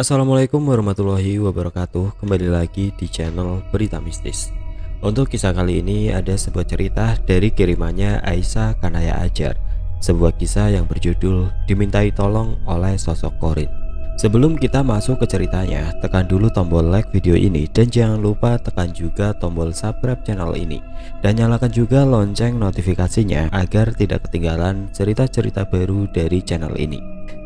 Assalamualaikum warahmatullahi wabarakatuh. Kembali lagi di channel Berita Mistis. Untuk kisah kali ini ada sebuah cerita dari kirimannya Aisyah Kanaya Ajar. Sebuah kisah yang berjudul Dimintai Tolong oleh Sosok Korin. Sebelum kita masuk ke ceritanya, tekan dulu tombol like video ini dan jangan lupa tekan juga tombol subscribe channel ini dan nyalakan juga lonceng notifikasinya agar tidak ketinggalan cerita-cerita baru dari channel ini.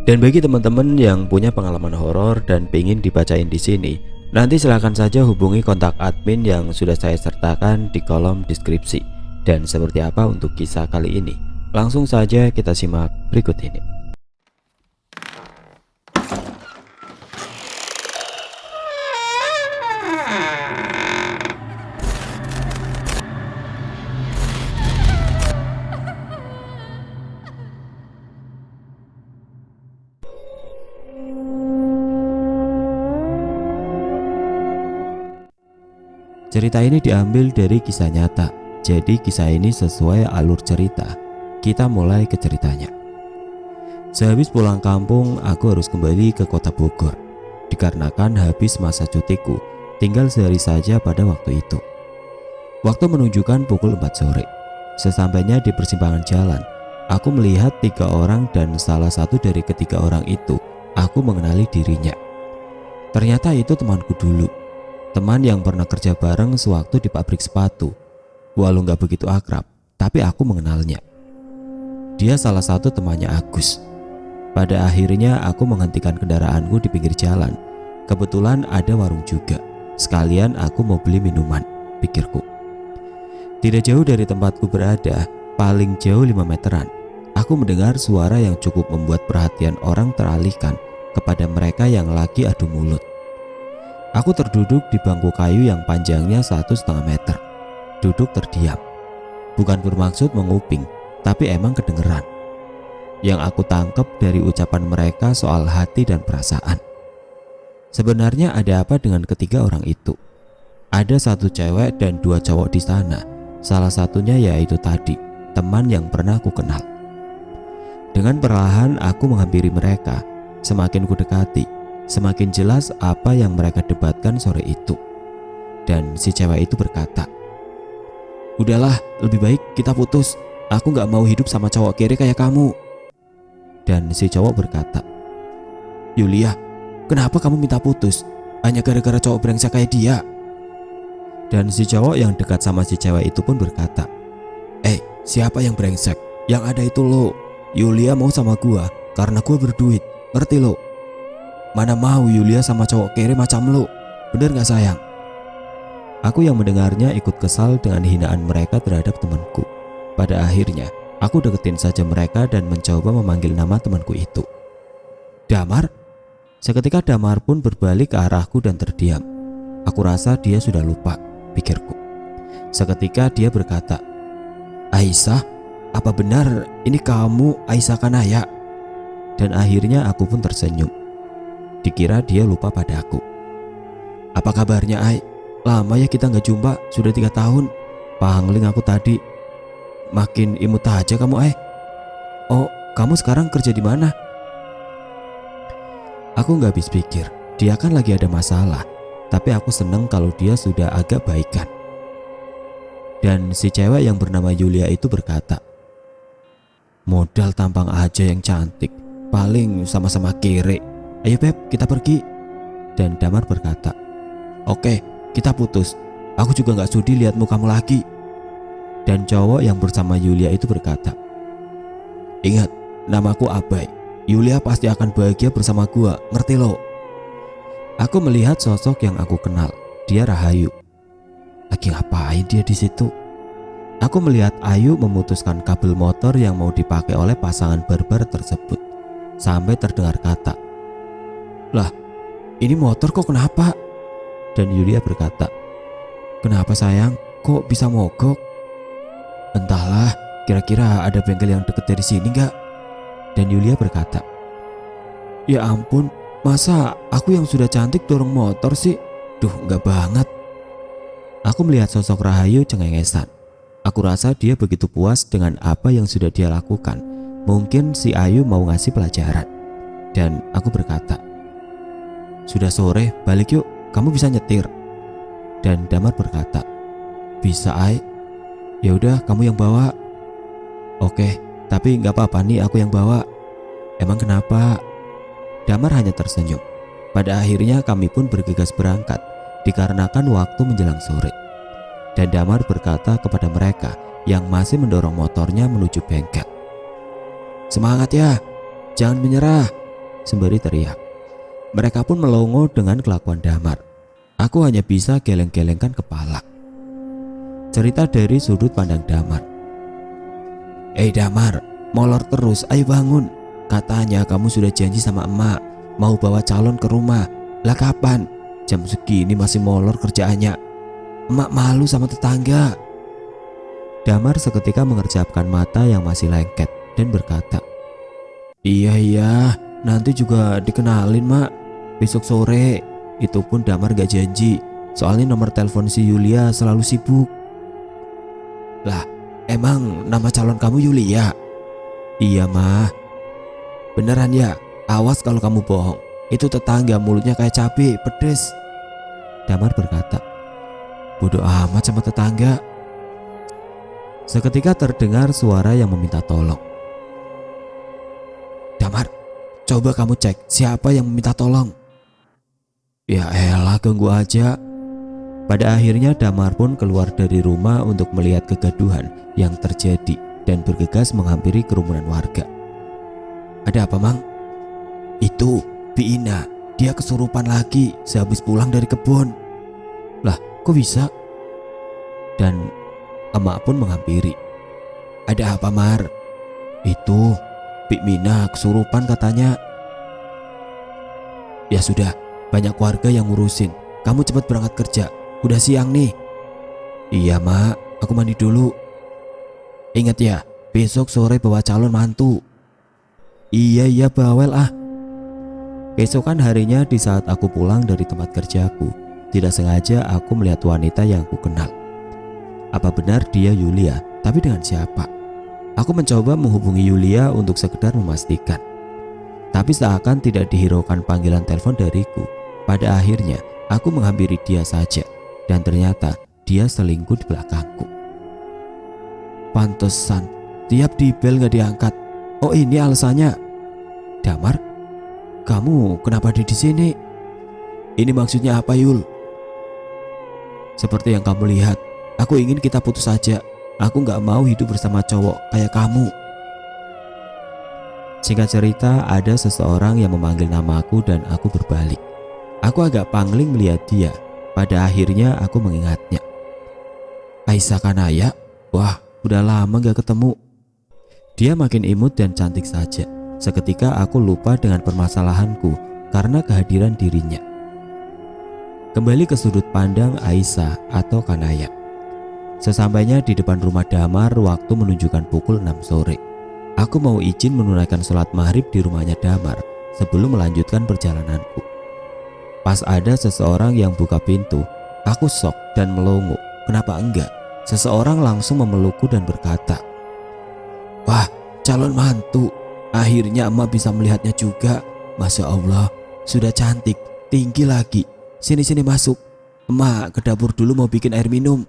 Dan bagi teman-teman yang punya pengalaman horor dan pengen dibacain di sini, nanti silahkan saja hubungi kontak admin yang sudah saya sertakan di kolom deskripsi. Dan seperti apa untuk kisah kali ini? Langsung saja kita simak berikut ini. Cerita ini diambil dari kisah nyata, jadi kisah ini sesuai alur cerita. Kita mulai ke ceritanya. Sehabis pulang kampung, aku harus kembali ke kota Bogor. Dikarenakan habis masa cutiku, tinggal sehari saja pada waktu itu. Waktu menunjukkan pukul 4 sore. Sesampainya di persimpangan jalan, aku melihat 3 orang dan salah satu dari ketiga orang itu, aku mengenali dirinya. Ternyata itu temanku dulu. Teman yang pernah kerja bareng sewaktu di pabrik sepatu. Walau gak begitu akrab, tapi aku mengenalnya. Dia salah satu temannya Agus. Pada akhirnya aku menghentikan kendaraanku di pinggir jalan. Kebetulan ada warung juga. Sekalian aku mau beli minuman, pikirku. Tidak jauh dari tempatku berada, paling jauh 5 meteran, aku mendengar suara yang cukup membuat perhatian orang teralihkan kepada mereka yang lagi adu mulut. Aku terduduk di bangku kayu yang panjangnya 1,5 meter. Duduk terdiam. Bukan bermaksud menguping, tapi emang kedengeran. Yang aku tangkap dari ucapan mereka soal hati dan perasaan. Sebenarnya ada apa dengan ketiga orang itu? Ada 1 cewek dan 2 cowok di sana. Salah satunya yaitu tadi, teman yang pernah aku kenal. Dengan perlahan aku menghampiri mereka. Semakin ku dekati, semakin jelas apa yang mereka debatkan sore itu. Dan si cewek itu berkata, "Udahlah, lebih baik kita putus. Aku gak mau hidup sama cowok kiri kayak kamu." Dan si cowok berkata, "Yulia, kenapa kamu minta putus? Hanya gara-gara cowok brengsek kayak dia?" Dan si cowok yang dekat sama si cewek itu pun berkata, "Siapa yang brengsek? Yang ada itu lo. Yulia mau sama gua karena gua berduit, ngerti lo? Mana mau Yulia sama cowok kere macam lo, bener gak sayang?" Aku yang mendengarnya ikut kesal dengan hinaan mereka terhadap temanku. Pada akhirnya, aku deketin saja mereka dan mencoba memanggil nama temanku itu. "Damar?" Seketika Damar pun berbalik ke arahku dan terdiam. Aku rasa dia sudah lupa, pikirku. Seketika dia berkata, "Aisyah, apa benar ini kamu Aisyah Kanaya?" Dan akhirnya aku pun tersenyum. Dikira dia lupa padaku. "Apa kabarnya, Ai? Lama ya kita gak jumpa, sudah 3 tahun. Pangling aku tadi. Makin imut aja kamu, Ai. Oh, kamu sekarang kerja di mana?" Aku gak habis pikir, dia kan lagi ada masalah. Tapi aku seneng kalau dia sudah agak baikan. Dan si cewek yang bernama Yulia itu berkata, "Modal tampang aja yang cantik, paling sama-sama kere. Ayo Beb, kita pergi." Dan Damar berkata, "Oke, kita putus. Aku juga gak sudi lihatmu kamu lagi." Dan cowok yang bersama Yulia itu berkata, "Ingat, namaku Abai. Yulia pasti akan bahagia bersama gua, ngerti lo?" Aku melihat sosok yang aku kenal. Dia Rahayu. Lagi ngapain dia di situ? Aku melihat Ayu memutuskan kabel motor yang mau dipakai oleh pasangan barbar tersebut. Sampai terdengar kata, "Lah, ini motor kok kenapa?" Dan Yulia berkata, "Kenapa sayang? Kok bisa mogok?" "Entahlah, kira-kira ada bengkel yang deket dari sini gak?" Dan Yulia berkata, "Ya ampun, masa aku yang sudah cantik dorong motor sih? Duh, gak banget." Aku melihat sosok Rahayu cengengesan. Aku rasa dia begitu puas dengan apa yang sudah dia lakukan. Mungkin si Ayu mau ngasih pelajaran. Dan aku berkata, Sudah sore, balik yuk, kamu bisa nyetir. Dan Damar berkata, bisa Ai. Ya udah, kamu yang bawa. Oke, tapi nggak apa-apa nih aku yang bawa. Emang kenapa? Damar hanya tersenyum. Pada akhirnya kami pun bergegas berangkat, dikarenakan waktu menjelang sore. Dan Damar berkata kepada mereka yang masih mendorong motornya menuju bengkel, semangat ya, jangan menyerah, sembari teriak. Mereka pun melongo dengan kelakuan Damar. Aku hanya bisa geleng-gelengkan kepala. Cerita dari sudut pandang Damar. Damar, molor terus, ayo bangun. Katanya kamu sudah janji sama emak mau bawa calon ke rumah. Lah kapan? Jam segini masih molor kerjaannya. Emak malu sama tetangga. Damar seketika mengerjapkan mata yang masih lengket dan berkata, Iya, nanti juga dikenalin mak, besok sore. Itu pun Damar gak janji, soalnya nomor telepon si Yulia selalu sibuk. Lah, emang nama calon kamu Yulia? Iya mah. Beneran ya? Awas kalau kamu bohong, itu tetangga mulutnya kayak cabai pedes. Damar berkata, bodoh amat sama tetangga. Seketika terdengar suara yang meminta tolong. Damar, coba kamu cek siapa yang meminta tolong. Ya elah, ganggu aja. Pada akhirnya Damar pun keluar dari rumah untuk melihat kegaduhan yang terjadi dan bergegas menghampiri kerumunan warga. Ada apa mang? Itu Bi Ina, dia kesurupan lagi sehabis pulang dari kebun. Lah kok bisa? Dan emak pun menghampiri. Ada apa Mar? Itu Bi Mina kesurupan katanya. Ya sudah, banyak warga yang ngurusin. Kamu cepat berangkat kerja, udah siang nih. Iya mak, aku mandi dulu. Ingat ya, besok sore bawa calon mantu. Iya bawel ah. Keesokan harinya di saat aku pulang dari tempat kerjaku, tidak sengaja aku melihat wanita yang aku kenal. Apa benar dia Yulia? Tapi dengan siapa? Aku mencoba menghubungi Yulia untuk sekedar memastikan. Tapi seakan tidak dihiraukan panggilan telepon dariku. Pada akhirnya aku menghampiri dia saja. Dan ternyata dia selingkuh di belakangku. Pantesan tiap dibel gak diangkat. Oh ini alasannya. Damar, kamu kenapa ada di sini? Ini maksudnya apa Yul? Seperti yang kamu lihat, aku ingin kita putus saja. Aku gak mau hidup bersama cowok kayak kamu. Singkat cerita, ada seseorang yang memanggil namaku dan aku berbalik. Aku agak pangling melihat dia. Pada akhirnya aku mengingatnya. Aisyah Kanaya? Wah, udah lama gak ketemu. Dia makin imut dan cantik saja. Seketika aku lupa dengan permasalahanku karena kehadiran dirinya. Kembali ke sudut pandang Aisyah atau Kanaya. Sesampainya di depan rumah Damar, waktu menunjukkan pukul 6 sore. Aku mau izin menunaikan sholat maghrib di rumahnya Damar sebelum melanjutkan perjalananku. Pas ada seseorang yang buka pintu, aku shock dan melongo. Kenapa enggak? Seseorang langsung memelukku dan berkata, wah, calon mantu. Akhirnya emak bisa melihatnya juga. Masya Allah, sudah cantik, tinggi lagi. Sini masuk. Emak ke dapur dulu mau bikin air minum.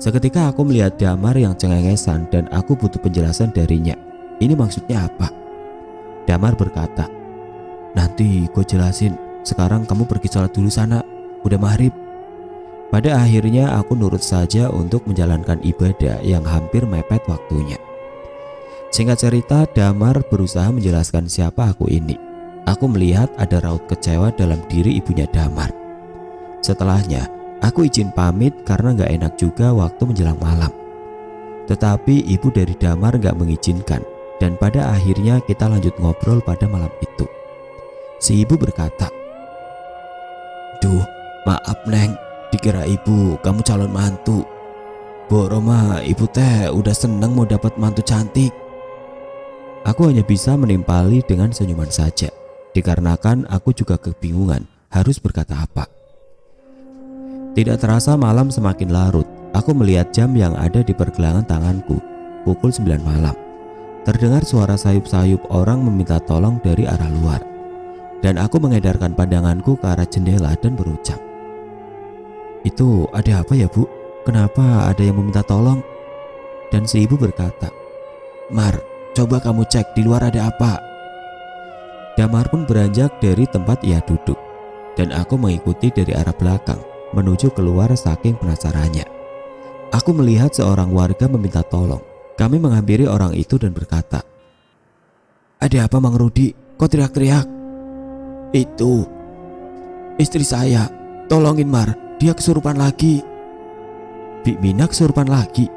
Seketika aku melihat Damar yang cengengesan dan aku butuh penjelasan darinya. Ini maksudnya apa? Damar berkata, nanti gue jelasin. Sekarang kamu pergi sholat dulu sana, udah maghrib. Pada akhirnya aku nurut saja untuk menjalankan ibadah yang hampir mepet waktunya. Singkat cerita, Damar berusaha menjelaskan siapa aku ini. Aku melihat ada raut kecewa dalam diri ibunya Damar. Setelahnya, aku izin pamit karena gak enak juga waktu menjelang malam. Tetapi ibu dari Damar gak mengizinkan, dan pada akhirnya kita lanjut ngobrol pada malam itu. Si ibu berkata, duh, maaf Neng, dikira ibu kamu calon mantu. Boroma, ibu teh udah seneng mau dapat mantu cantik. Aku hanya bisa menimpali dengan senyuman saja, dikarenakan aku juga kebingungan harus berkata apa. Tidak terasa malam semakin larut. Aku melihat jam yang ada di pergelangan tanganku. Pukul 9 malam. Terdengar suara sayup-sayup orang meminta tolong dari arah luar. dan aku mengedarkan pandanganku ke arah jendela dan berucap, "Itu ada apa ya, Bu? Kenapa ada yang meminta tolong?" Dan si ibu berkata, "Mar, coba kamu cek di luar ada apa." Damar pun beranjak dari tempat ia duduk, dan aku mengikuti dari arah belakang menuju keluar saking penasarannya. Aku melihat seorang warga meminta tolong. Kami menghampiri orang itu dan berkata, "Ada apa, Mang Rudi? Kok teriak-teriak?" "Itu istri saya, tolongin Mar, dia kesurupan lagi." "Bik Mina kesurupan lagi?"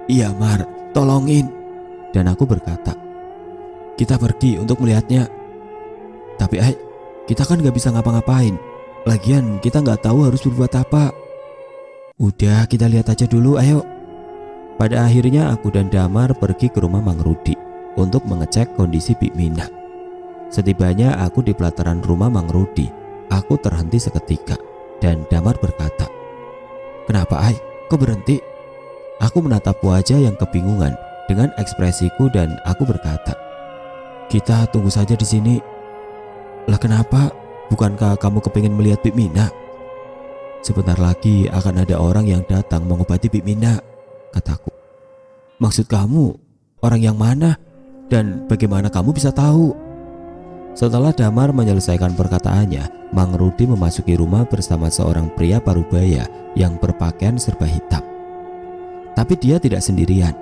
"Iya Mar, tolongin." Dan aku berkata, "Kita pergi untuk melihatnya." "Tapi kita kan gak bisa ngapa-ngapain. Lagian kita gak tahu harus berbuat apa." "Udah, kita lihat aja dulu, ayo." Pada akhirnya aku dan Damar pergi ke rumah Mang Rudi untuk mengecek kondisi Bik Mina. Setibanya aku di pelataran rumah Mang Rudi, aku terhenti seketika dan Damar berkata, "Kenapa kok berhenti?" Aku menatap wajah yang kebingungan dengan ekspresiku dan aku berkata, "Kita tunggu saja di sini." "Lah kenapa? Bukankah kamu kepingin melihat Bik Mina?" "Sebentar lagi akan ada orang yang datang mengobati Bik Mina," kataku. "Maksud kamu orang yang mana? Dan bagaimana kamu bisa tahu?" Setelah Damar menyelesaikan perkataannya, Mang Rudi memasuki rumah bersama seorang pria parubaya yang berpakaian serba hitam. Tapi dia tidak sendirian.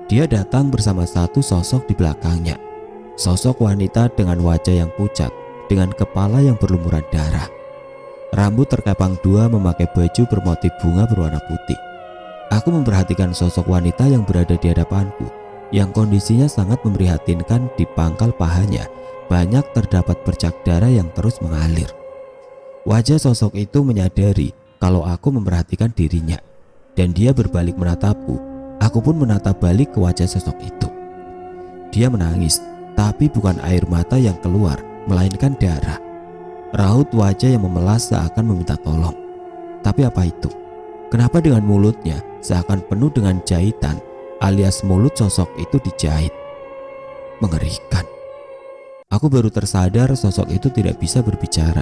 Dia datang bersama satu sosok di belakangnya. Sosok wanita dengan wajah yang pucat, dengan kepala yang berlumuran darah. Rambut terkepang dua, memakai baju bermotif bunga berwarna putih. Aku memperhatikan sosok wanita yang berada di hadapanku, yang kondisinya sangat memprihatinkan. Di pangkal pahanya banyak terdapat bercak darah yang terus mengalir. Wajah sosok itu menyadari kalau aku memperhatikan dirinya, dan dia berbalik menatapku. Aku pun menatap balik ke wajah sosok itu. Dia menangis, tapi bukan air mata yang keluar, melainkan darah. Raut wajah yang memelas seakan meminta tolong. Tapi apa itu? Kenapa dengan mulutnya seakan penuh dengan jahitan, alias mulut sosok itu dijahit? Mengerikan. Aku baru tersadar sosok itu tidak bisa berbicara.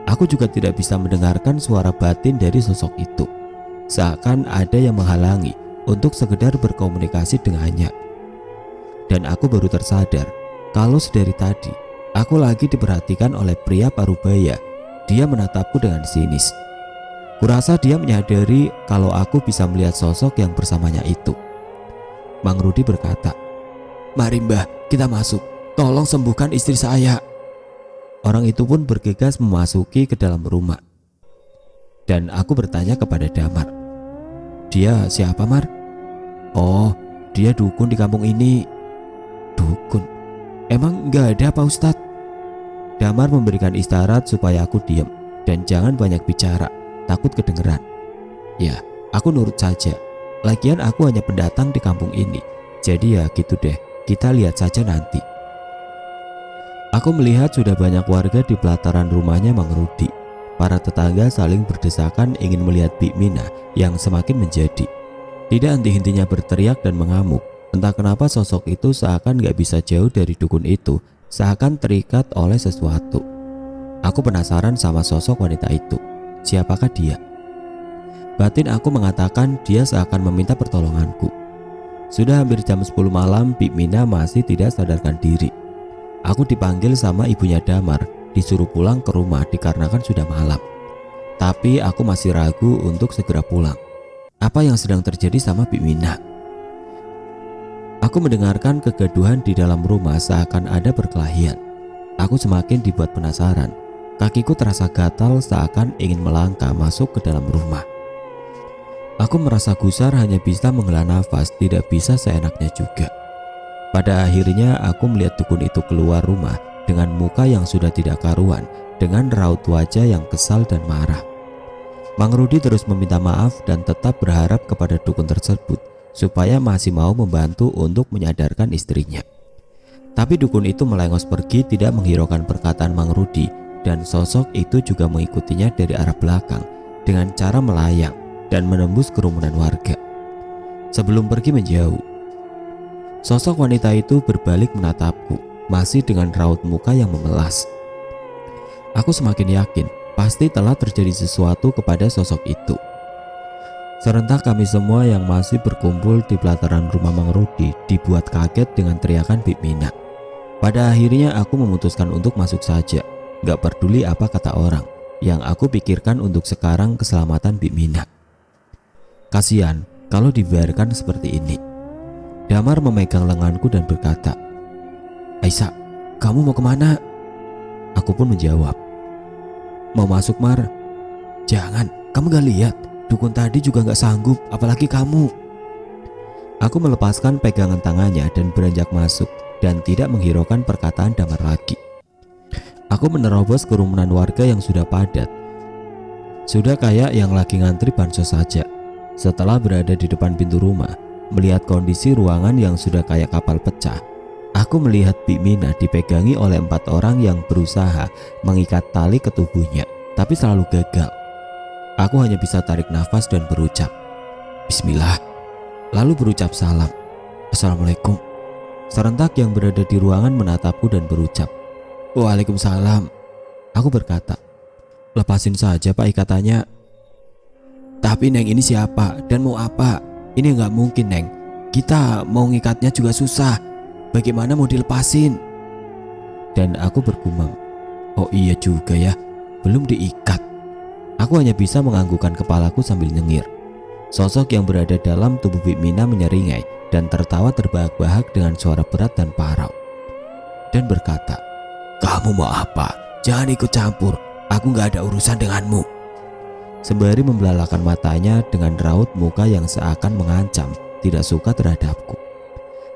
Aku juga tidak bisa mendengarkan suara batin dari sosok itu. Seakan ada yang menghalangi untuk sekedar berkomunikasi dengannya. Dan aku baru tersadar kalau sedari tadi aku lagi diperhatikan oleh pria parubaya. Dia menatapku dengan sinis. Kurasa dia menyadari kalau aku bisa melihat sosok yang bersamanya itu. Mang Rudi berkata, "Mari Mbah, kita masuk. Tolong sembuhkan istri saya." Orang itu pun bergegas memasuki ke dalam rumah. Dan aku bertanya kepada Damar, "Dia siapa, Mar?" "Oh, dia dukun di kampung ini." "Dukun? Emang gak ada Pak Ustadz?" Damar memberikan isyarat supaya aku diam dan jangan banyak bicara, takut kedengeran. Ya, aku nurut saja. Lagian aku hanya pendatang di kampung ini. Jadi ya gitu deh, kita lihat saja nanti. Aku melihat sudah banyak warga di pelataran rumahnya Mang Rudi. Para tetangga saling berdesakan ingin melihat Bik Mina yang semakin menjadi. Tidak henti-hentinya berteriak dan mengamuk. Entah kenapa sosok itu seakan gak bisa jauh dari dukun itu, seakan terikat oleh sesuatu. Aku penasaran sama sosok wanita itu. Siapakah dia? Batin aku mengatakan dia seakan meminta pertolonganku. Sudah hampir jam 10 malam, Bik Mina masih tidak sadarkan diri. Aku dipanggil sama ibunya Damar, disuruh pulang ke rumah dikarenakan sudah malam. Tapi aku masih ragu untuk segera pulang. Apa yang sedang terjadi sama Bik Mina? Aku mendengarkan kegaduhan di dalam rumah seakan ada perkelahian. Aku semakin dibuat penasaran. Kakiku terasa gatal seakan ingin melangkah masuk ke dalam rumah. Aku merasa gusar, hanya bisa menghela nafas, tidak bisa seenaknya juga. Pada akhirnya aku melihat dukun itu keluar rumah dengan muka yang sudah tidak karuan, dengan raut wajah yang kesal dan marah. Mang Rudi terus meminta maaf dan tetap berharap kepada dukun tersebut supaya masih mau membantu untuk menyadarkan istrinya. Tapi dukun itu melengos pergi, tidak menghiraukan perkataan Mang Rudi, dan sosok itu juga mengikutinya dari arah belakang dengan cara melayang dan menembus kerumunan warga. Sebelum pergi menjauh, sosok wanita itu berbalik menatapku, masih dengan raut muka yang memelas. Aku semakin yakin pasti telah terjadi sesuatu kepada sosok itu. Serentak kami semua yang masih berkumpul di pelataran rumah Mang Rudi dibuat kaget dengan teriakan Bik Mina. Pada akhirnya aku memutuskan untuk masuk saja, gak peduli apa kata orang. Yang aku pikirkan untuk sekarang keselamatan Bik Mina. Kasihan kalau dibiarkan seperti ini. Damar memegang lenganku dan berkata, "Aisyah, kamu mau kemana?" Aku pun menjawab, "Mau masuk, Mar." "Jangan, kamu gak lihat dukun tadi juga gak sanggup, apalagi kamu." Aku melepaskan pegangan tangannya dan beranjak masuk dan tidak menghiraukan perkataan Damar lagi. Aku menerobos kerumunan warga yang sudah padat. Sudah kayak yang lagi ngantri bansos saja. Setelah berada di depan pintu rumah, melihat kondisi ruangan yang sudah kayak kapal pecah, aku melihat Bik Mina dipegangi oleh 4 orang yang berusaha mengikat tali ke tubuhnya, tapi selalu gagal. Aku hanya bisa tarik nafas dan berucap, "Bismillah." Lalu berucap salam, "Assalamualaikum." Serentak yang berada di ruangan menatapku dan berucap, "Waalaikumsalam." Aku berkata, "Lepasin saja Pak ikatannya." "Tapi Neng ini siapa dan mau apa? Ini nggak mungkin Neng. Kita mau ngikatnya juga susah. Bagaimana mau dilepasin?" Dan aku bergumam, "Oh iya juga ya, belum diikat." Aku hanya bisa menganggukkan kepalaku sambil nyengir. Sosok yang berada dalam tubuh Bik Mina menyeringai dan tertawa terbahak-bahak dengan suara berat dan parau. Dan berkata, "Kamu mau apa? Jangan ikut campur. Aku gak ada urusan denganmu." Sembari membelalakan matanya dengan raut muka yang seakan mengancam, tidak suka terhadapku.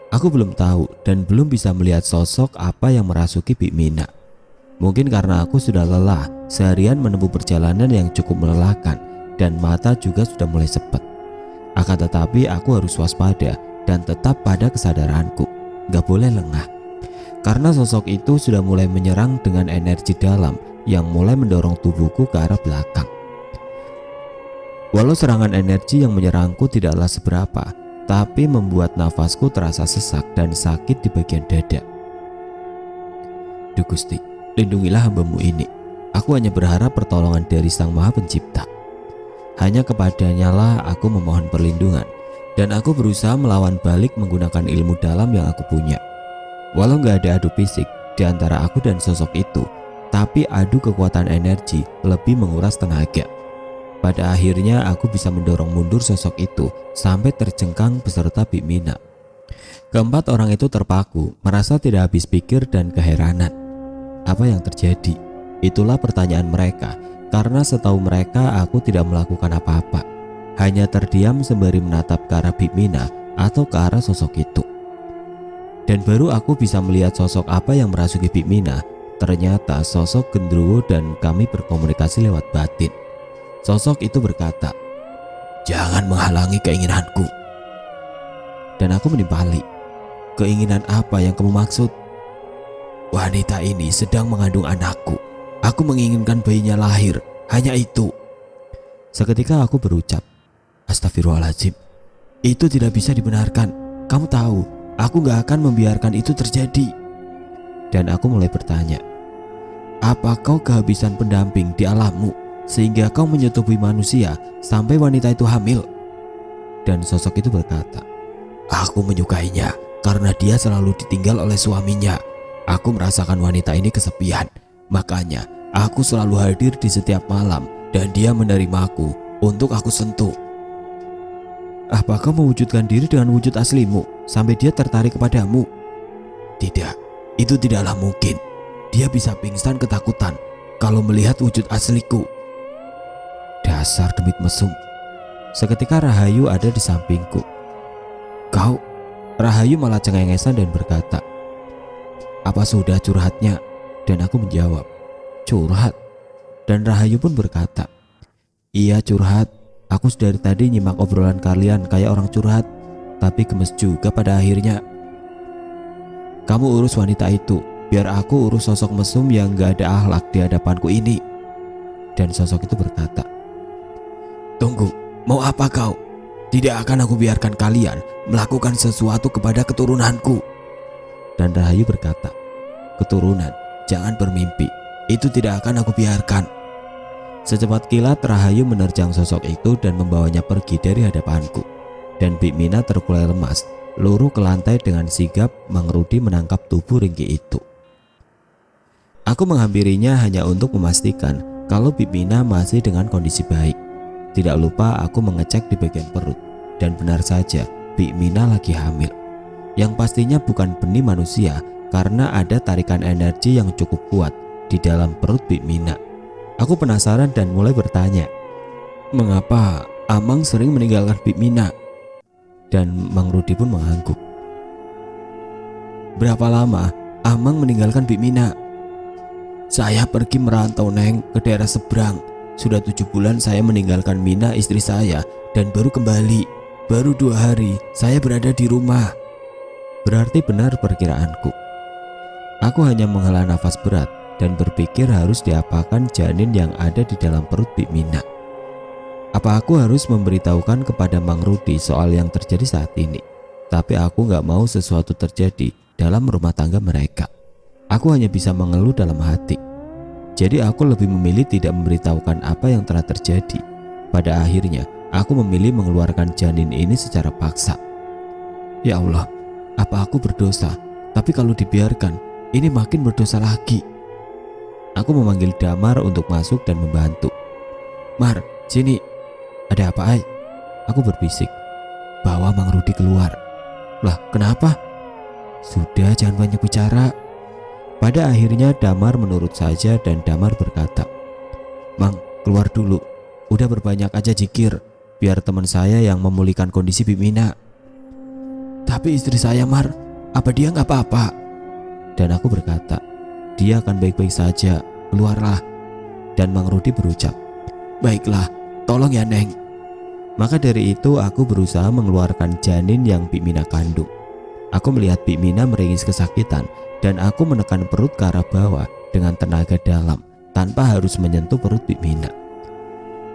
Aku belum tahu dan belum bisa melihat sosok apa yang merasuki Bik Mina. Mungkin karena aku sudah lelah seharian menempuh perjalanan yang cukup melelahkan dan mata juga sudah mulai sepet. Akan tetapi aku harus waspada dan tetap pada kesadaranku, gak boleh lengah. Karena sosok itu sudah mulai menyerang dengan energi dalam yang mulai mendorong tubuhku ke arah belakang. Walau serangan energi yang menyerangku tidaklah seberapa, tapi membuat nafasku terasa sesak dan sakit di bagian dada. Duh Gusti, lindungilah hambamu ini. Aku hanya berharap pertolongan dari Sang Maha Pencipta. Hanya kepadanya lah aku memohon perlindungan, dan aku berusaha melawan balik menggunakan ilmu dalam yang aku punya. Walau gak ada adu fisik di antara aku dan sosok itu, tapi adu kekuatan energi lebih menguras tenaga. Pada akhirnya aku bisa mendorong mundur sosok itu sampai tercengkang beserta Bik Mina. Keempat orang itu terpaku, merasa tidak habis pikir dan keheranan. Apa yang terjadi? Itulah pertanyaan mereka, karena setahu mereka aku tidak melakukan apa-apa, hanya terdiam sembari menatap ke arah Bik Mina atau ke arah sosok itu. Dan baru aku bisa melihat sosok apa yang merasuki Bik Mina. Ternyata sosok genderuwo dan kami berkomunikasi lewat batin. Sosok itu berkata, "Jangan menghalangi keinginanku." Dan aku menimpali, "Keinginan apa yang kamu maksud?" "Wanita ini sedang mengandung anakku. Aku menginginkan bayinya lahir, hanya itu." Seketika aku berucap, "Astagfirullahaladzim, itu tidak bisa dibenarkan. Kamu tahu, aku gak akan membiarkan itu terjadi." Dan aku mulai bertanya, "Apa kau kehabisan pendamping di alammu sehingga kau menyetubui manusia sampai wanita itu hamil?" Dan sosok itu berkata, "Aku menyukainya karena dia selalu ditinggal oleh suaminya. Aku merasakan wanita ini kesepian, makanya aku selalu hadir di setiap malam dan dia menerimaku untuk aku sentuh." "Apa kau mewujudkan diri dengan wujud aslimu sampai dia tertarik kepadamu?" "Tidak, itu tidaklah mungkin. Dia bisa pingsan ketakutan kalau melihat wujud asliku." Dasar demit mesum. Seketika Rahayu ada di sampingku. "Kau?" Rahayu malah cengengesan dan berkata, "Apa sudah curhatnya?" Dan aku menjawab, "Curhat." Dan Rahayu pun berkata, "Iya curhat. Aku dari tadi nyimak obrolan kalian kayak orang curhat, tapi gemes juga pada akhirnya. Kamu urus wanita itu, biar aku urus sosok mesum yang gak ada akhlak di hadapanku ini." Dan sosok itu berkata, "Tunggu, mau apa kau? Tidak akan aku biarkan kalian melakukan sesuatu kepada keturunanku." Dan Rahayu berkata, "Keturunan, jangan bermimpi. Itu tidak akan aku biarkan. Secepat kilat Rahayu menerjang sosok itu dan membawanya pergi dari hadapanku. Dan Bik Mina terkulai lemas, luruh ke lantai dengan sigap. Mang Rudi menangkap tubuh ringkih itu. Aku menghampirinya hanya untuk memastikan kalau Bik Mina masih dengan kondisi baik. Tidak lupa aku mengecek di bagian perut, dan benar saja Bik Mina lagi hamil. Yang pastinya bukan benih manusia, karena ada tarikan energi yang cukup kuat di dalam perut Bik Mina. Aku penasaran dan mulai bertanya, mengapa Amang sering meninggalkan Bik Mina? Dan Mang Rudi pun mengangguk. Berapa lama Amang meninggalkan Bik Mina? Saya pergi merantau Neng ke daerah seberang. Sudah 7 bulan saya meninggalkan Mina istri saya dan baru kembali. Baru 2 hari saya berada di rumah. Berarti benar perkiraanku. Aku hanya menghela nafas berat dan berpikir harus diapakan janin yang ada di dalam perut Bik Mina. Apa aku harus memberitahukan kepada Mang Rudi soal yang terjadi saat ini? Tapi aku gak mau sesuatu terjadi dalam rumah tangga mereka. Aku hanya bisa mengeluh dalam hati. Jadi aku lebih memilih tidak memberitahukan apa yang telah terjadi. Pada akhirnya aku memilih mengeluarkan janin ini secara paksa. Ya Allah, apa aku berdosa? Tapi kalau dibiarkan, ini makin berdosa lagi. Aku memanggil Damar untuk masuk dan membantu. Mar, sini. Ada apa, Ai? Aku berbisik. Bawa Mang Rudi keluar. Lah, kenapa? Sudah, jangan banyak bicara. Pada akhirnya Damar menurut saja dan Damar berkata, Mang, keluar dulu. Udah berbanyak aja zikir, biar teman saya yang memulihkan kondisi Bik Mina. Tapi istri saya, Mar, apa dia nggak apa-apa? Dan aku berkata, dia akan baik-baik saja, keluarlah. Dan Mang Rudi berucap, baiklah, tolong ya Neng. Maka dari itu aku berusaha mengeluarkan janin yang Bik Mina kandung. Aku melihat Bik Mina meringis kesakitan dan aku menekan perut ke arah bawah dengan tenaga dalam tanpa harus menyentuh perut Bik Mina.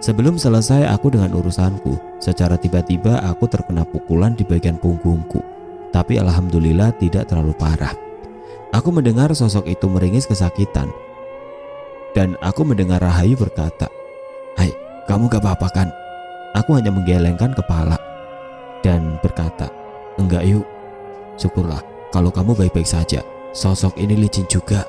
Sebelum selesai aku dengan urusanku, secara tiba-tiba aku terkena pukulan di bagian punggungku. Tapi alhamdulillah tidak terlalu parah. Aku mendengar sosok itu meringis kesakitan dan aku mendengar Rahayu berkata, Hai, kamu gak apa-apa kan? Aku hanya menggelengkan kepala dan berkata, enggak yuk. Syukurlah kalau kamu baik-baik saja. Sosok ini licin juga.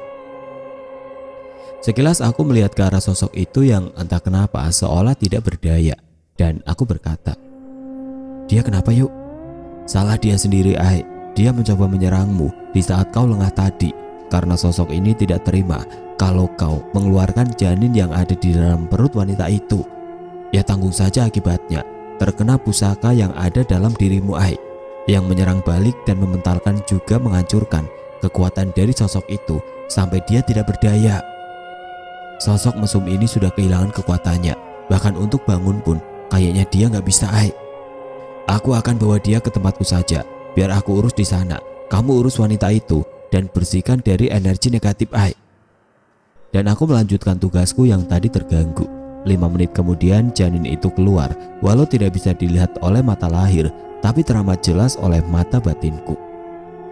Sekilas aku melihat ke arah sosok itu yang entah kenapa seolah tidak berdaya. Dan aku berkata, dia kenapa yuk? Salah dia sendiri, Ai. Dia mencoba menyerangmu di saat kau lengah tadi. Karena sosok ini tidak terima kalau kau mengeluarkan janin yang ada di dalam perut wanita itu. Ya tanggung saja akibatnya. Terkena pusaka yang ada dalam dirimu, Ai. Yang menyerang balik dan mementalkan juga menghancurkan kekuatan dari sosok itu sampai dia tidak berdaya. Sosok mesum ini sudah kehilangan kekuatannya. Bahkan untuk bangun pun kayaknya dia nggak bisa, Ai. Aku akan bawa dia ke tempatku saja. Biar aku urus di sana. Kamu urus wanita itu dan bersihkan dari energi negatif, Ai. Dan aku melanjutkan tugasku yang tadi terganggu. 5 menit kemudian janin itu keluar, walau tidak bisa dilihat oleh mata lahir, tapi teramat jelas oleh mata batinku.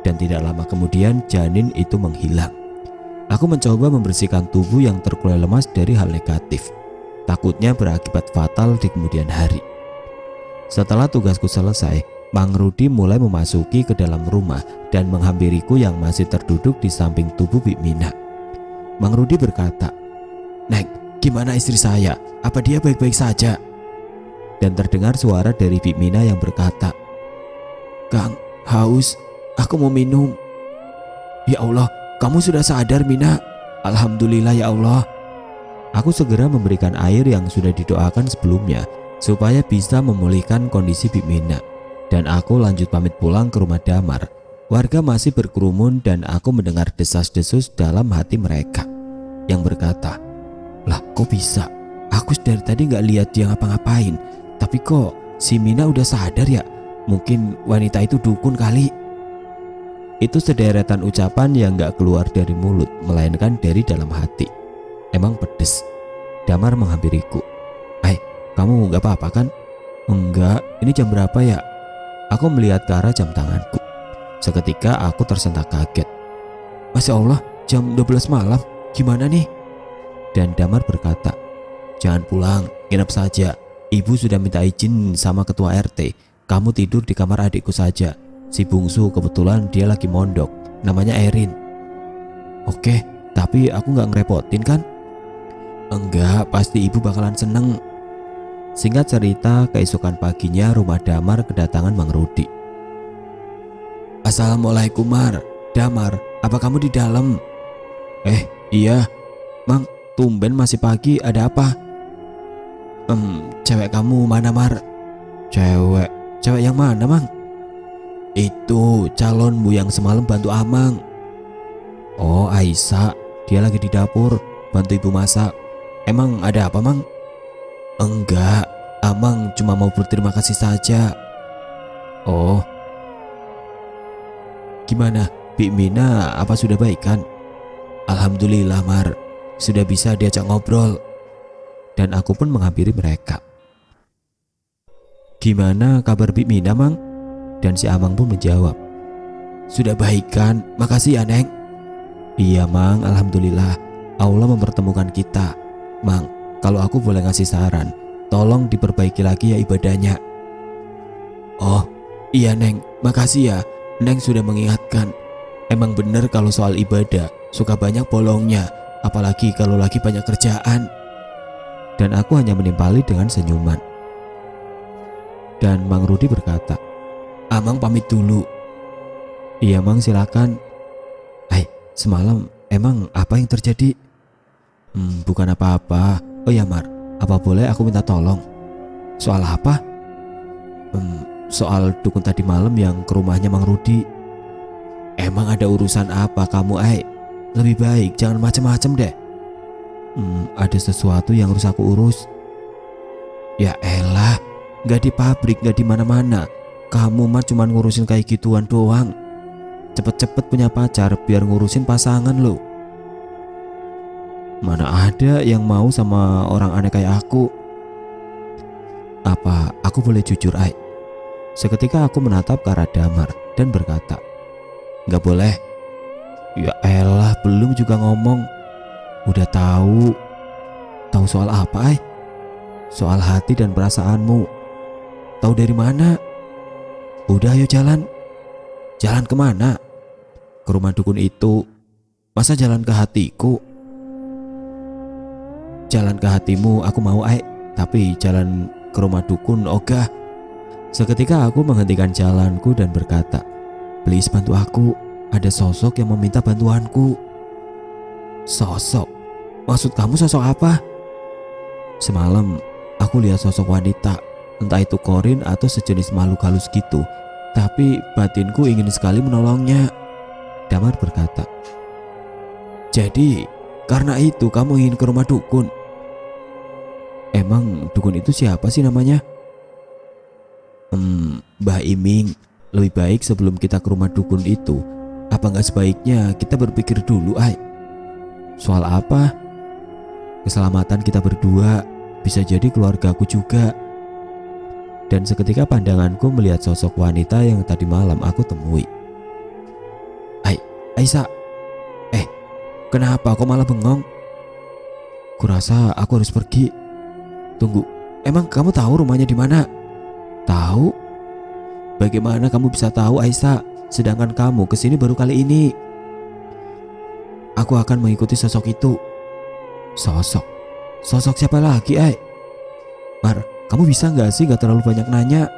Dan tidak lama kemudian janin itu menghilang. Aku mencoba membersihkan tubuh yang terkulai lemas dari hal negatif. Takutnya berakibat fatal di kemudian hari. Setelah tugasku selesai, Mang Rudi mulai memasuki ke dalam rumah dan menghampiriku yang masih terduduk di samping tubuh Bik Mina. Mang Rudi berkata, Neng, gimana istri saya? Apa dia baik-baik saja? Dan terdengar suara dari Bik Mina yang berkata, Kang, haus, aku mau minum. Ya Allah, kamu sudah sadar, Mina? Alhamdulillah ya Allah. Aku segera memberikan air yang sudah didoakan sebelumnya supaya bisa memulihkan kondisi Bik Mina. Dan aku lanjut pamit pulang ke rumah Damar. Warga masih berkerumun dan aku mendengar desas-desus dalam hati mereka yang berkata, lah kok bisa? Aku dari tadi gak lihat dia ngapa-ngapain. Tapi kok si Mina udah sadar ya? Mungkin wanita itu dukun kali. Itu sederetan ucapan yang gak keluar dari mulut, melainkan dari dalam hati. Emang pedes. Damar menghampiriku. Hai, kamu gak apa-apa kan? Enggak, ini jam berapa ya? Aku melihat ke arah jam tanganku. Seketika aku tersentak kaget. Masya Allah, jam 12 malam. Gimana nih? Dan Damar berkata, "Jangan pulang, nginep saja. Ibu sudah minta izin sama ketua RT. Kamu tidur di kamar adikku saja. Si bungsu kebetulan dia lagi mondok, namanya Erin." "Oke, tapi aku nggak ngerepotin kan?" "Enggak, pasti ibu bakalan seneng." Singkat cerita, keesokan paginya rumah Damar kedatangan Mang Rudi. "Assalamualaikum Mar. Damar, apa kamu di dalam?" Iya. "Mang, tumben masih pagi, ada apa?" Cewek kamu mana Mar?" "Cewek? Cewek yang mana Mang?" "Itu calonmu yang semalam bantu Amang." "Oh, Aisyah, dia lagi di dapur bantu ibu masak. Emang ada apa Mang?" "Enggak, Amang cuma mau berterima kasih saja." "Oh, gimana? Bik Mina apa sudah baik kan?" "Alhamdulillah Mar, sudah bisa diajak ngobrol." Dan aku pun menghampiri mereka. "Gimana kabar Bik Mina Mang?" Dan si Amang pun menjawab, "Sudah baik kan? Makasih ya Neng." "Iya Mang, Alhamdulillah. Allah mempertemukan kita. Mang, kalau aku boleh ngasih saran, tolong diperbaiki lagi ya ibadahnya." "Oh iya Neng, makasih ya. Neng sudah mengingatkan. Emang bener kalau soal ibadah suka banyak bolongnya, apalagi kalau lagi banyak kerjaan." Dan aku hanya menimpali dengan senyuman. Dan Mang Rudi berkata, "Amang pamit dulu." "Iya Mang, silakan." Semalam emang apa yang terjadi?" Bukan apa-apa. Oh ya Mar, apa boleh aku minta tolong?" "Soal apa?" Soal dukun tadi malam yang ke rumahnya Mang Rudi." "Emang ada urusan apa kamu Lebih baik jangan macem-macem deh." Ada sesuatu yang harus aku urus." "Ya elah, gak di pabrik, gak di mana-mana. Kamu mah cuman ngurusin kayak gituan doang. Cepet-cepet punya pacar biar ngurusin pasangan lo." "Mana ada yang mau sama orang aneh kayak aku." "Apa aku boleh jujur Seketika aku menatap ke arah Damar dan berkata, "Gak boleh." "Ya elah, belum juga ngomong. Udah tahu." "Tahu soal apa "Soal hati dan perasaanmu." "Tahu dari mana?" "Udah ayo jalan." "Jalan kemana?" "Ke rumah dukun itu." "Masa jalan ke hatiku?" "Jalan ke hatimu aku mau tapi jalan ke rumah dukun ogah." Seketika aku menghentikan jalanku dan berkata, "Please bantu aku, ada sosok yang meminta bantuanku." "Sosok? Maksud kamu sosok apa?" "Semalam aku lihat sosok wanita, entah itu korin atau sejenis makhluk halus gitu, tapi batinku ingin sekali menolongnya." Damar berkata, "Jadi karena itu kamu ingin ke rumah dukun?" "Emang dukun itu siapa sih namanya?" Mbah Iming. Lebih baik sebelum kita ke rumah dukun itu, apa nggak sebaiknya kita berpikir dulu Soal apa?" "Keselamatan kita berdua, bisa jadi keluargaku juga." Dan seketika pandanganku melihat sosok wanita yang tadi malam aku temui. Aisyah, kenapa kau malah bengong?" "Kurasa aku harus pergi." "Tunggu, emang kamu tahu rumahnya di mana?" "Tahu." "Bagaimana kamu bisa tahu Aisyah, sedangkan kamu kesini baru kali ini?" "Aku akan mengikuti sosok itu." "Sosok? Sosok siapa lagi Mar, kamu bisa nggak sih gak terlalu banyak nanya?"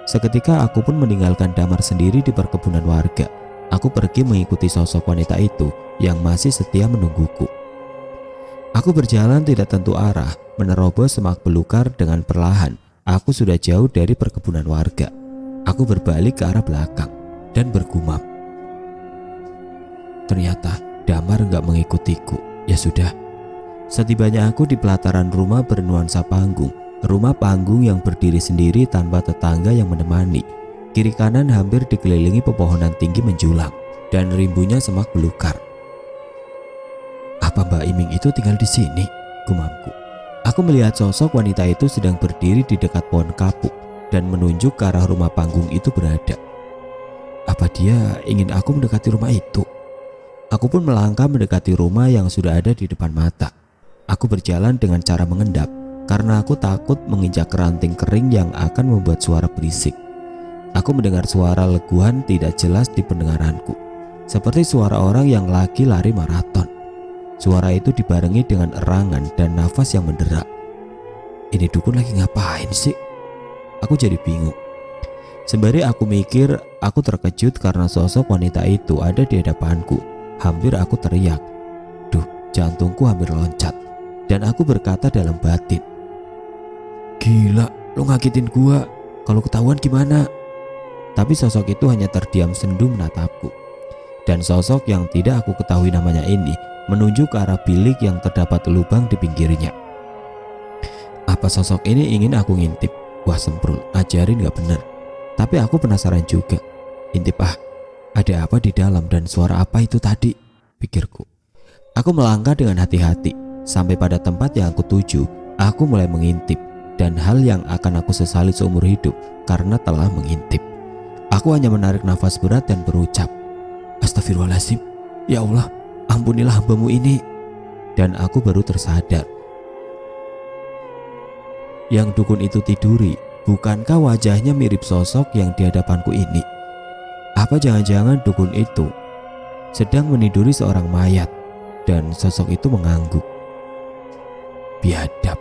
Seketika aku pun meninggalkan Damar sendiri di perkebunan warga. Aku pergi mengikuti sosok wanita itu yang masih setia menungguku. Aku berjalan tidak tentu arah, menerobos semak belukar dengan perlahan. Aku sudah jauh dari perkebunan warga. Aku berbalik ke arah belakang dan bergumam, ternyata Damar gak mengikutiku. Ya sudah. Setibanya aku di pelataran rumah bernuansa panggung, rumah panggung yang berdiri sendiri tanpa tetangga yang menemani. Kiri kanan hampir dikelilingi pepohonan tinggi menjulang dan rimbunya semak belukar. "Apa Mbak Iming itu tinggal di sini?" gumamku. Aku melihat sosok wanita itu sedang berdiri di dekat pohon kapuk dan menunjuk ke arah rumah panggung itu berada. Apa dia ingin aku mendekati rumah itu? Aku pun melangkah mendekati rumah yang sudah ada di depan mata. Aku berjalan dengan cara mengendap karena aku takut menginjak ranting kering yang akan membuat suara berisik. Aku mendengar suara leguhan tidak jelas di pendengaranku, seperti suara orang yang lagi lari maraton. Suara itu dibarengi dengan erangan dan nafas yang menderak. Ini dukun lagi ngapain sih? Aku jadi bingung. Sembari aku mikir, aku terkejut karena sosok wanita itu ada di hadapanku. Hampir aku teriak. Duh, jantungku hampir loncat. Dan aku berkata dalam batin, "Gila, lo ngagetin gua. Kalau ketahuan gimana?" Tapi sosok itu hanya terdiam sendu menatapku. Dan sosok yang tidak aku ketahui namanya ini menunjuk ke arah bilik yang terdapat lubang di pinggirnya. Apa sosok ini ingin aku ngintip? Wah semprul, ajarin gak bener. Tapi aku penasaran juga. Intip ada apa di dalam dan suara apa itu tadi? Pikirku. Aku melangkah dengan hati-hati. Sampai pada tempat yang aku tuju, aku mulai mengintip. Dan hal yang akan aku sesali seumur hidup karena telah mengintip. Aku hanya menarik nafas berat dan berucap, "Astagfirullahaladzim, ya Allah, ampunilah hambamu ini." Dan aku baru tersadar. Yang dukun itu tiduri, bukankah wajahnya mirip sosok yang di hadapanku ini? Apa jangan-jangan dukun itu sedang meniduri seorang mayat dan sosok itu mengangguk? Biadab,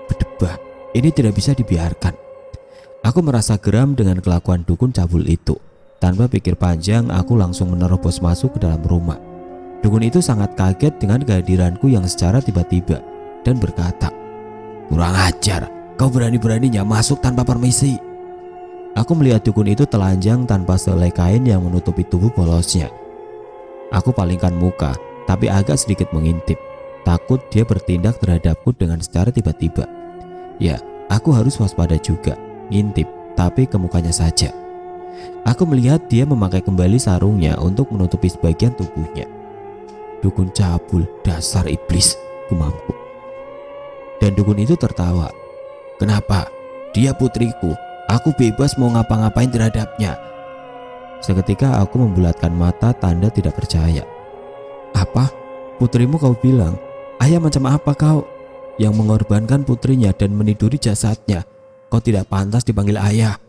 berdebah, ini tidak bisa dibiarkan. Aku merasa geram dengan kelakuan dukun cabul itu. Tanpa pikir panjang, aku langsung menerobos masuk ke dalam rumah. Dukun itu sangat kaget dengan kehadiranku yang secara tiba-tiba dan berkata, "Kurang ajar, kau berani-beraninya masuk tanpa permisi." Aku melihat dukun itu telanjang tanpa selai kain yang menutupi tubuh polosnya. Aku palingkan muka, tapi agak sedikit mengintip. Takut dia bertindak terhadapku dengan secara tiba-tiba. Ya, aku harus waspada juga. Ngintip, tapi ke mukanya saja. Aku melihat dia memakai kembali sarungnya untuk menutupi sebagian tubuhnya. Dukun cabul, dasar iblis, gumamku. Dan dukun itu tertawa. "Kenapa? Dia putriku. Aku bebas mau ngapa-ngapain terhadapnya." Seketika aku membulatkan mata tanda tidak percaya. "Apa? Putrimu kau bilang? Ayah macam apa kau yang mengorbankan putrinya dan meniduri jasadnya? Kau tidak pantas dipanggil ayah.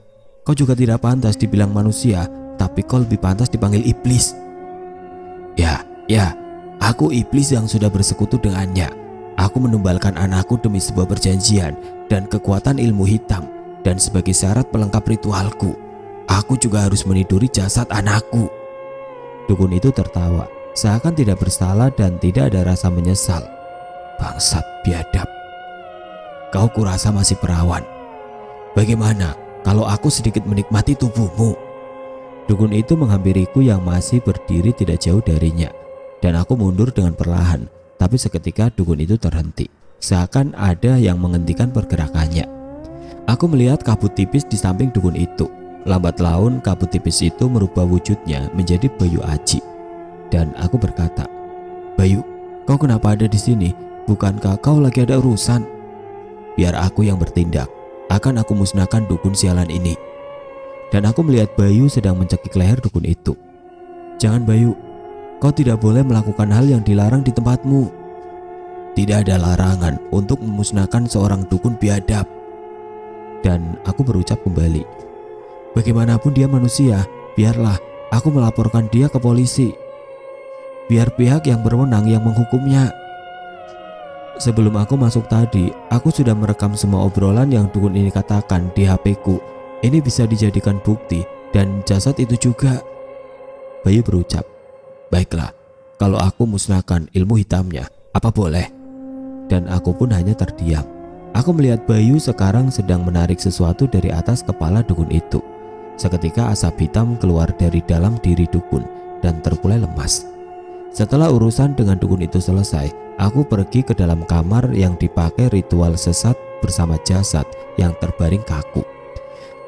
Kau juga tidak pantas dibilang manusia, tapi kau lebih pantas dipanggil iblis." Ya, aku iblis yang sudah bersekutu dengannya. Aku menumbalkan anakku demi sebuah perjanjian dan kekuatan ilmu hitam. Dan sebagai syarat pelengkap ritualku, aku juga harus meniduri jasad anakku. Dukun itu tertawa, seakan tidak bersalah dan tidak ada rasa menyesal. Bangsat biadab. Kau kurasa masih perawan. Bagaimana kalau aku sedikit menikmati tubuhmu? Dukun itu menghampiriku yang masih berdiri tidak jauh darinya. Dan aku mundur dengan perlahan. Tapi seketika dukun itu terhenti, seakan ada yang menghentikan pergerakannya. Aku melihat kabut tipis di samping dukun itu. Lambat laun kabut tipis itu merubah wujudnya menjadi Bayu Aji. Dan aku berkata, "Bayu, kau kenapa ada di sini? Bukankah kau lagi ada urusan?" "Biar aku yang bertindak. Akan aku musnahkan dukun sialan ini." Dan aku melihat Bayu sedang mencekik leher dukun itu. "Jangan Bayu, kau tidak boleh melakukan hal yang dilarang di tempatmu." "Tidak ada larangan untuk memusnahkan seorang dukun biadab." Dan aku berucap kembali, "Bagaimanapun dia manusia, biarlah aku melaporkan dia ke polisi. Biar pihak yang berwenang yang menghukumnya." Sebelum aku masuk tadi, aku sudah merekam semua obrolan yang dukun ini katakan di HP-ku. Ini bisa dijadikan bukti dan jasad itu juga. Bayu berucap, "Baiklah, kalau aku musnahkan ilmu hitamnya, apa boleh?" Dan aku pun hanya terdiam. Aku melihat Bayu sekarang sedang menarik sesuatu dari atas kepala dukun itu. Seketika asap hitam keluar dari dalam diri dukun dan terkulai lemas. Setelah urusan dengan dukun itu selesai, aku pergi ke dalam kamar yang dipakai ritual sesat bersama jasad yang terbaring kaku.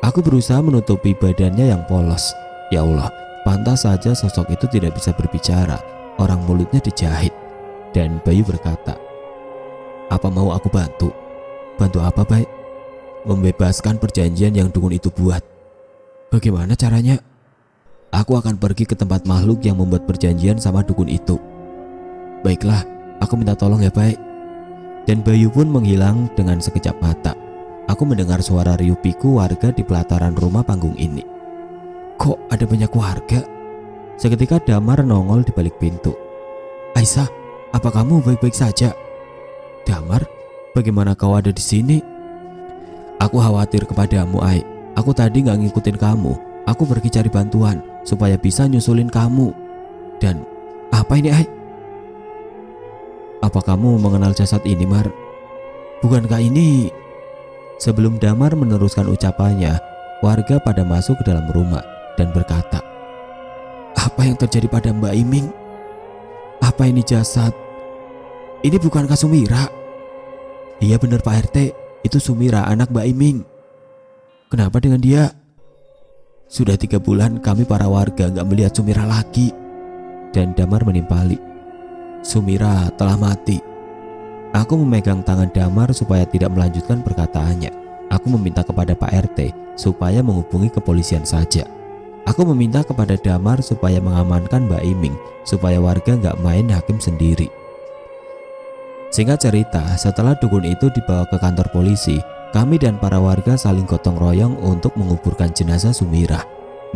Aku berusaha menutupi badannya yang polos. Ya Allah, pantas saja sosok itu tidak bisa berbicara, orang mulutnya dijahit. Dan Bayu berkata, "Apa mau aku bantu?" "Bantu apa, Baik?" "Membebaskan perjanjian yang dukun itu buat." "Bagaimana caranya?" "Aku akan pergi ke tempat makhluk yang membuat perjanjian sama dukun itu." "Baiklah, aku minta tolong ya, Baik." dan Bayu pun menghilang dengan sekejap mata. Aku mendengar suara riuh piku warga di pelataran rumah panggung ini. Kok ada banyak warga? Seketika Damar nongol di balik pintu. Aisyah, apa kamu baik-baik saja? Damar, bagaimana kau ada di sini? Aku khawatir kepadamu, Ai. Aku tadi gak ngikutin kamu. Aku pergi cari bantuan supaya bisa nyusulin kamu. Dan apa ini, Ai? Apa kamu mengenal jasad ini, Mar? Bukankah ini... Sebelum Damar meneruskan ucapannya, warga pada masuk ke dalam rumah dan berkata, apa yang terjadi pada Mbak Iming? Apa ini jasad? Ini bukankah Sumira? Iya benar Pak RT, itu Sumira anak Mbak Iming. Kenapa dengan dia? Sudah 3 bulan kami para warga gak melihat Sumira lagi. Dan Damar menimpali, Sumira telah mati. Aku memegang tangan Damar supaya tidak melanjutkan perkataannya. Aku meminta kepada Pak RT supaya menghubungi kepolisian saja. Aku meminta kepada Damar supaya mengamankan Mbak Iming, supaya warga gak main hakim sendiri. Singkat cerita, setelah dukun itu dibawa ke kantor polisi, kami dan para warga saling gotong royong untuk menguburkan jenazah Sumira,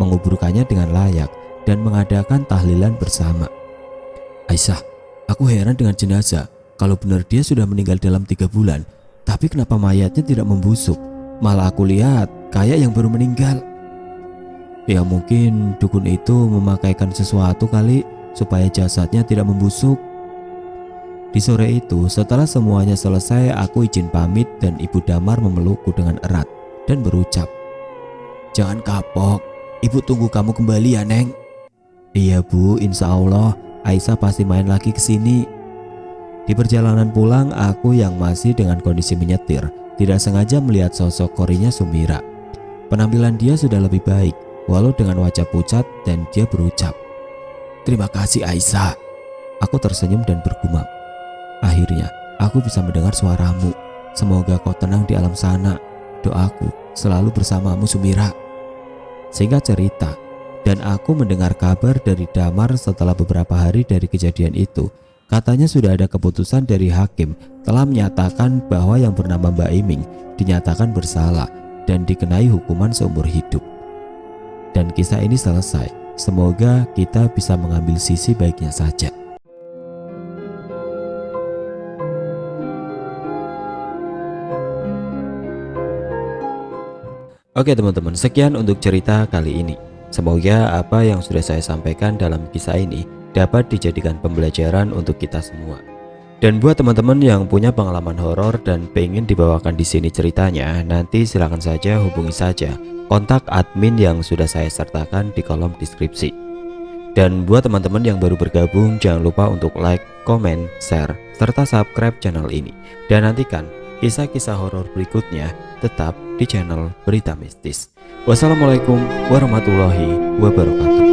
menguburkannya dengan layak dan mengadakan tahlilan bersama. Aisyah, aku heran dengan jenazah. Kalau benar dia sudah meninggal dalam 3 bulan, tapi kenapa mayatnya tidak membusuk? Malah aku lihat kayak yang baru meninggal. Ya mungkin dukun itu memakaikan sesuatu kali supaya jasadnya tidak membusuk. Di sore itu, setelah semuanya selesai, aku izin pamit dan Ibu Damar memelukku dengan erat dan berucap, jangan kapok, Ibu tunggu kamu kembali ya Neng. Iya Bu, insya Allah Aisyah pasti main lagi ke sini. Di perjalanan pulang, aku yang masih dengan kondisi menyetir tidak sengaja melihat sosok korinya Sumira. Penampilan dia sudah lebih baik, walau dengan wajah pucat, dan dia berucap, terima kasih Aisyah. Aku tersenyum dan bergumam, akhirnya aku bisa mendengar suaramu. Semoga kau tenang di alam sana. Doaku selalu bersamamu Sumira. Singkat cerita, dan aku mendengar kabar dari Damar setelah beberapa hari dari kejadian itu. Katanya sudah ada keputusan dari hakim telah menyatakan bahwa yang bernama Mbak Iming dinyatakan bersalah dan dikenai hukuman seumur hidup. Dan kisah ini selesai. Semoga kita bisa mengambil sisi baiknya saja. Oke teman-teman, sekian untuk cerita kali ini. Semoga apa yang sudah saya sampaikan dalam kisah ini dapat dijadikan pembelajaran untuk kita semua. Dan buat teman-teman yang punya pengalaman horor dan pengen dibawakan di sini ceritanya, nanti silakan saja hubungi saja kontak admin yang sudah saya sertakan di kolom deskripsi. Dan buat teman-teman yang baru bergabung, jangan lupa untuk like, comment, share, serta subscribe channel ini. Dan nantikan kisah-kisah horor berikutnya tetap di channel Berita Mistis. Wassalamualaikum warahmatullahi wabarakatuh.